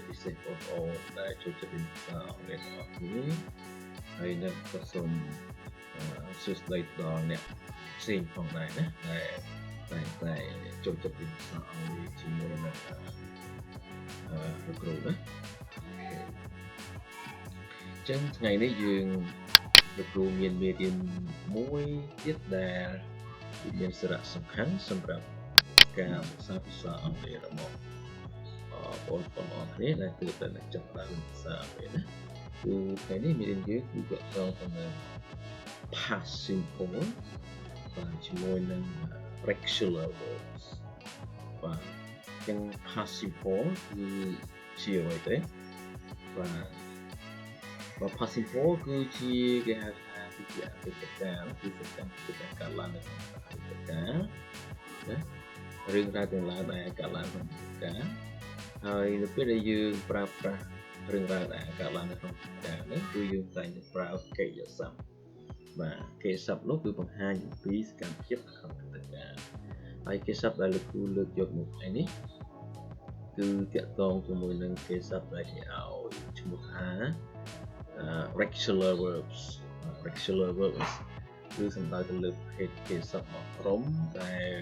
ពិសេសបងប្អូនដែលចូលចិត្តរៀនភាសាអង់គ្លេសទាំងអស់គ្នាហើយនឹងក៏សូមសួស្តីដល់អ្នកផ្សេងផងដែរណាតែចូលចិត្តរៀនភាសាអង់គ្លេសជាមួយនឹងលោកគ្រូណាចឹងថ្ងៃនេះយើងលោកគ្រូមានមេរៀនមួយទៀតដែលមានសារៈសំខាន់សម្រាប់ការសិក្សាភាសាអង់គ្លេសរបស់បងប្អូនអរគ្នាដែលទើបតែនឹងចាប់ផ្ដើមភាសាអង់គ្លេសណាគឺថ្ងៃនេះមេរៀនយើងគឺទាក់ទងទៅនឹង past simple បាទជាមួយនឹង regular verbs បាទចឹង past simple គឺជាអ្វីទេបាទ past simple គឺជាគេហៅថាគឺជាអតីតកាលគឺសកម្មភាពដែលកើតឡើងនៅក្នុងអតីតកាលណារឿងរ៉ាវទាំងឡាយដែលកើតឡើងក្នុងអតីតកាលហើយនៅពេលដែលយើងប្រើប្រាស់រឿងរ៉ាវដែលកើតឡើងនៅក្នុងអតីតកាលហ្នឹងគឺយើងតែងតែប្រើកិរិយាសព្ទបាទកិរិយាសព្ទនោះគឺបង្ហាញអំពីសកម្មភាពក្នុងអតីតកាលហើយកិរិយាសព្ទដែលលោកគ្រូលើកយកមកថ្ងៃនេះគឺតាក់ទងជាមួយនឹងកិរិយាសព្ទដែលគេឲ្យឈ្មោះថាregular verbs គឺសំដៅទៅលើប្រភេទកិរិយាសព្ទមួយក្រុមដែល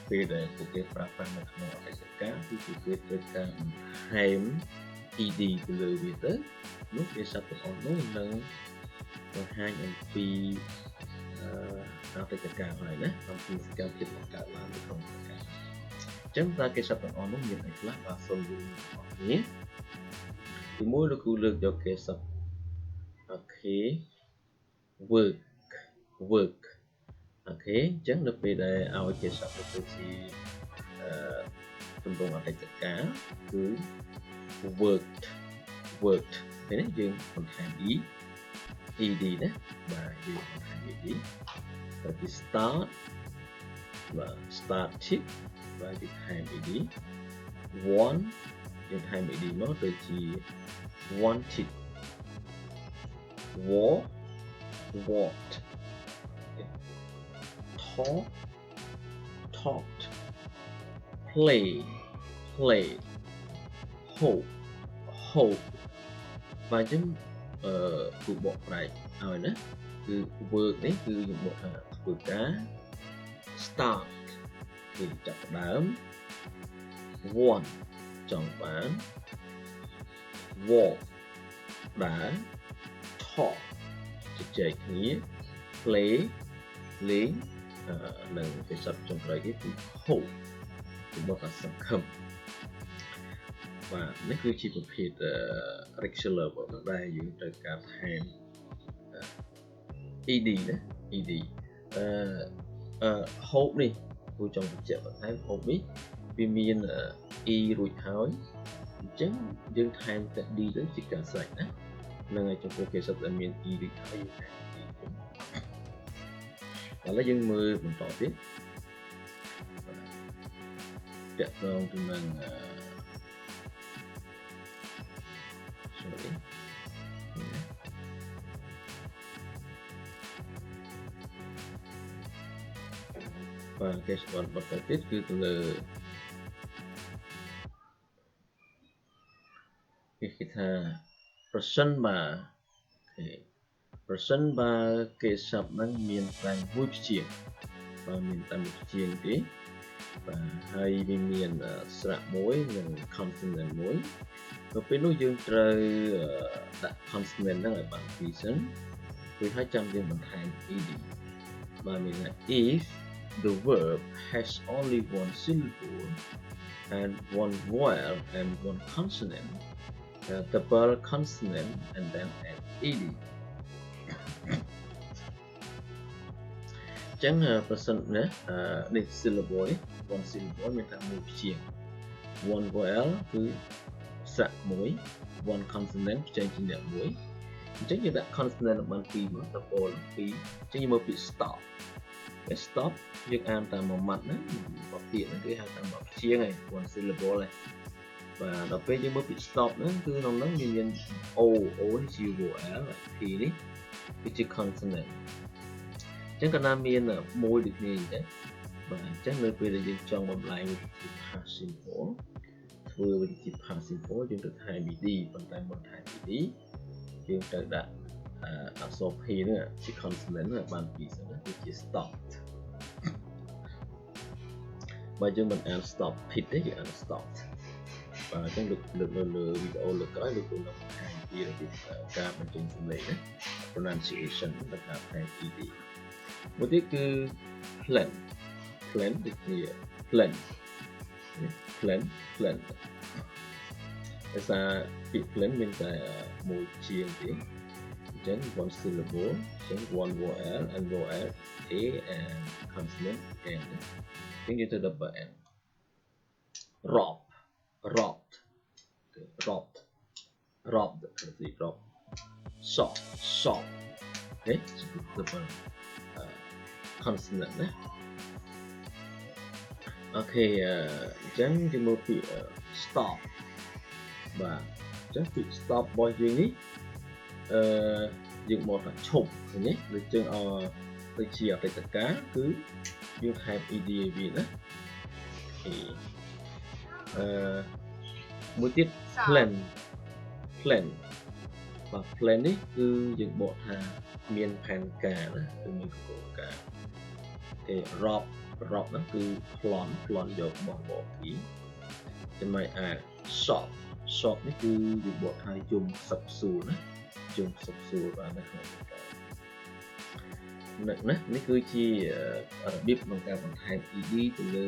ពេលដែលពួកគេប្រើប្រាស់នៅក្នុងអតីតកាលគឺពួកគេត្រូវការបន្ថែម ed ទៅលើវាទៅនោះកិរិយាសព្ទទាំងអស់នោះនឹងបង្ហាញអំពីអតីតកាលហើយណាអំពីសកម្មភាពបង្កើតឡើងនៅក្នុងអតីតកាលអញ្ចឹងតើកិរិយាសព្ទទាំងអស់នោះមានអីខ្លះបាទសូមយើងអរគ្នាទីមួយលោកគ្រូលើកយកកិរិយាសព្ទអូខេ work អូខេអញ្ចឹងនៅពេលដែលឲ្យកិរិយាសព្ទទៅជាទម្រង់អតីតកាលគឺ worked ពេលនេះយើងបន្ថែម ed ណាបាទយើងបន្ថែម ed ទៅជា started បាទយើងថែម ed want យើងថែម ed មកទៅជា wanted walked talked played hope បាទអញ្ចឹងគឺបកប្រែកឲ្យណាគឺ work នេះគឺយើងបកថាធ្វើការ start គឺចាប់ផ្ដើម want ចង់បាន walk ដើរ talk ជជែកគ្នា play លេងនិងកិច្ចសព្ទចុងក្រោយគេគឺ hope គឺបកថាសង្ឃឹមបាទនេះគឺជាប្រភេទ regular verb ដែលយើងត្រូវការថែម ed ណា ed hope នេះគួរចង់បញ្ជាក់បន្ថែម hope នេះវាមាន e រួចហើយអញ្ចឹងយើងថែមតែ d ទៅជាការស្រេចណានឹងឲ្យចំពោះកិច្ចសព្ទដែលមាន e រួចហើយយើងថែម d ឥឡូវយើងមើលបន្តទៀតតាក់ទងទៅនឹងបាទគេស្គាល់បន្តទៀតគឺទៅលើគេថាប្រសិនបើគេសព្ទហ្នឹងមានតែមួយព្យាង្គបាទមានតែមួយព្យាង្គទេបាទហើយវាមានស្រៈមួយនិង consonant មួយទៅពេលនោះយើងត្រូវដាក់ consonant ហ្នឹងឲ្យបានពីរសិនរួចហើយចាំយើងបន្ថែម ed បាទមានថា if the verb has only one syllable and one vowel and one consonant double consonant and then add ed ចឹងប្រសិនណានេះ syllable នេះ one syllable មានតែមួយព្យាង្គ one vowel គឺស្រៈមួយ one consonant ផ្សេងជាអ្នកមួយអញ្ចឹងយើងដាក់ consonant បានពីរមក double ពីរអញ្ចឹងយើងមកពី stop stop យើងអានតាមមួយម៉ាត់ណាបើពាក្យហ្នឹងគេហៅថាមួយព្យាង្គឯង one syllable ឯងបាទដល់ពេលយើងមើលពី stop ហ្នឹងគឺក្នុងហ្នឹងមាន o នេះជា vowel p នេះគឺជា consonant អញ្ចឹងកាលណាមានមួយដូចគ្នាអញ្ចឹងបាទអញ្ចឹងនៅពេលដែលយើងចង់បំលែងវាជា past simple ធ្វើវិញជា past simple យើងទៅថែ bd ប៉ុន្តែមុនថែ bd យើងត្រូវដាក់អក្សរ p នេះជា consonant បានពីរសិនណាវាជា stopped បើយើងមិនអាន stop pit ទេយើងអាន stopped បាទអញ្ចឹងលើកនៅលើវីដេអូលើក្រោយលោកគ្រូនឹងបង្ហាញពីរបៀបការបញ្ចេញសំឡេងណា pronunciation និងការថែ ed មួយទៀតគឺ plan ដូចជា plan ភាសាពាក្យ plan មានតែមួយជាងទេអញ្ចឹង one syllable អញ្ចឹង one vowel and vowel a and consonant n អញ្ចឹងយើងទៅ double n robbed shop អូខេ double consonant ណាអូខេអញ្ចឹងយើងមើលពាក្យ stop បាទអញ្ចឹងពាក្យ stop របស់យើងនេះយើងមកថាឈប់ឃើញទេដូចយើងដូចជាអតីតកាលគឺយើងថែម ed វាណាមួយទៀត plan បាទ plan នេះគឺយើងបកថាមានផែនការណាគឺមានគោលការណ៍គេ rob ហ្នឹងគឺប្លន់យករបស់បកពីចំណែកឯ shop នេះគឺយើងបកថាយំសឹកសួរណាយំសឹកសួរបាទនៅក្នុងណានេះគឺជារបៀបក្នុងការបន្ថែម ed ទៅលើ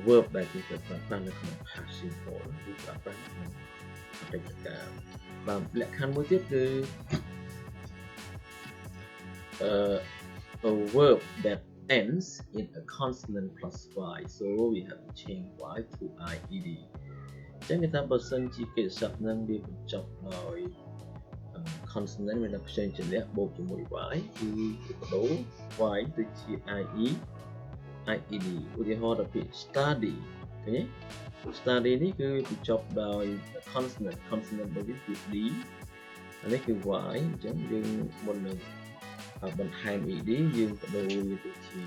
verb ដែលគេប្រើប្រាស់នៅក្នុង past simple គឺប្រើប្រាស់នៅក្នុងអតីតកាលបាទលក្ខខណ្ឌមួយទៀតគឺ a verb that ends in a consonant plus y so we have to change y to ied អញ្ចឹងគេថាបើសិនជាកិច្ចសព្ទនឹងវាបញ្ចប់ដោយ consonant មានផ្សេងជំនះបូកជាមួយ y គឺបដូរ y ទៅជា ied ឧទាហរណ៍ដល់ពាក្យ study ឃើញទេ study នេះគឺបញ្ចប់ដោយ consonant របស់វាគឺ d អានេះគឺ y អញ្ចឹងយើងមុននឹងបន្ថែម ed យើងបដូរវាទៅជា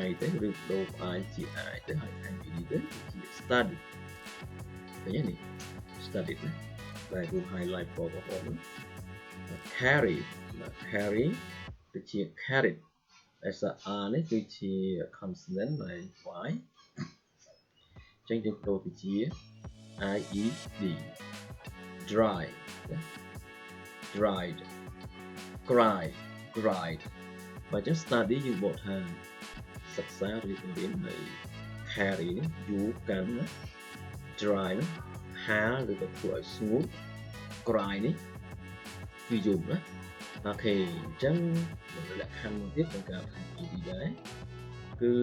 i ទៅឬបដូរ i ជា i ទៅហើយថែម ed ទៅជា study ឃើញទេនេះ study ណាដែលគឺ highlight ពណ៌ក្រហមហ្នឹង carry ទៅជា carried ដែលសារ r នេះគឺជា consonant នៃ y អញ្ចឹងយើងបដូរទៅជា ied dried cried បើអញ្ចឹង study យើងបកថាសិក្សាឬរៀននៃ carry នេះយូរកាន់ណា dry ណាហាលឬក៏ធ្វើឲ្យស្ងួត cry នេះគឺយំណាអូខេអញ្ចឹងលក្ខខណ្ឌមួយទៀតក្នុងការថែ ed ដែរគឺ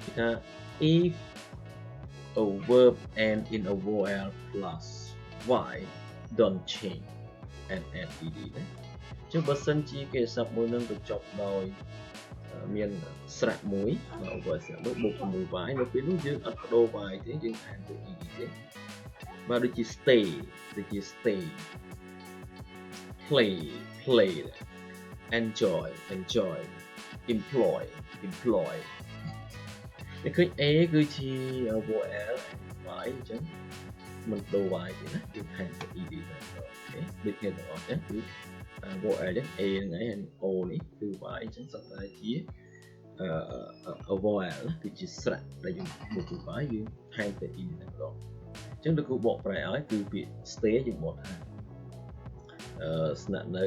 គេថា if a verb end in a vowel plus y don't change and add ed ណាចឹងបើសិនជាគេសព្ទមួយនឹងបញ្ចប់ដោយមានស្រៈមួយបើ vowel ស្រៈមួយបូកជាមួយ y នៅពេលនោះយើងអត់បដូរ y ទេយើងថែមទៅ ed ទេបាទដូចជា stay play enjoy employ តែឃើញ a គឺជា vowel y អញ្ចឹងមិនដូរ y ទេណាយើងថែមទៅ ed ទៅអូខេដូចគ្នាទាំងអស់ចឹងគឺ vowel ចឹង a ហ្នឹងឯង o នេះគឺ y អញ្ចឹងសុទ្ធតែជាvowel គឺជាស្រៈដែលយើងបូកជាមួយ y យើងថែមទៅ ed តែម្ដងអញ្ចឹងលោកគ្រូបកប្រែឲ្យគឺពាក្យ stay យើងបកថាស្នាក់នៅ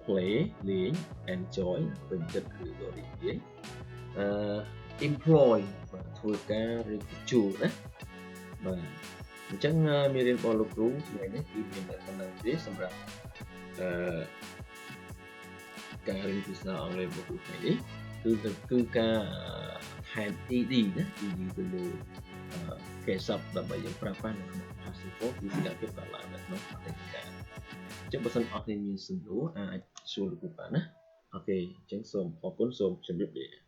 play លេង enjoy ពេញចិត្តឬក៏រីករាយemploy ធ្វើការឬក៏ជួលណាបាទអញ្ចឹងមេរៀនរបស់លោកគ្រូថ្ងៃនេះគឺមានតែប៉ុណ្្នឹងទេសម្រាប់ការរៀនភាសាអង់គ្លេសរបស់ថ្ងៃនេះគឺការថែម ed ណាគឺទៅលើគេសព្ទដើម្បីយើងប្រើប្រាស់នៅក្នុង past simple គឺសកម្មភាពកើតឡើងនៅក្នុងអតីតកាលអញ្ចឹងបើសិនអស់គ្នាមានសំណួរអាចសួរលោកគ្រូបានណាអូខេអញ្ចឹងសូមអរគុណសូមជម្រាបលា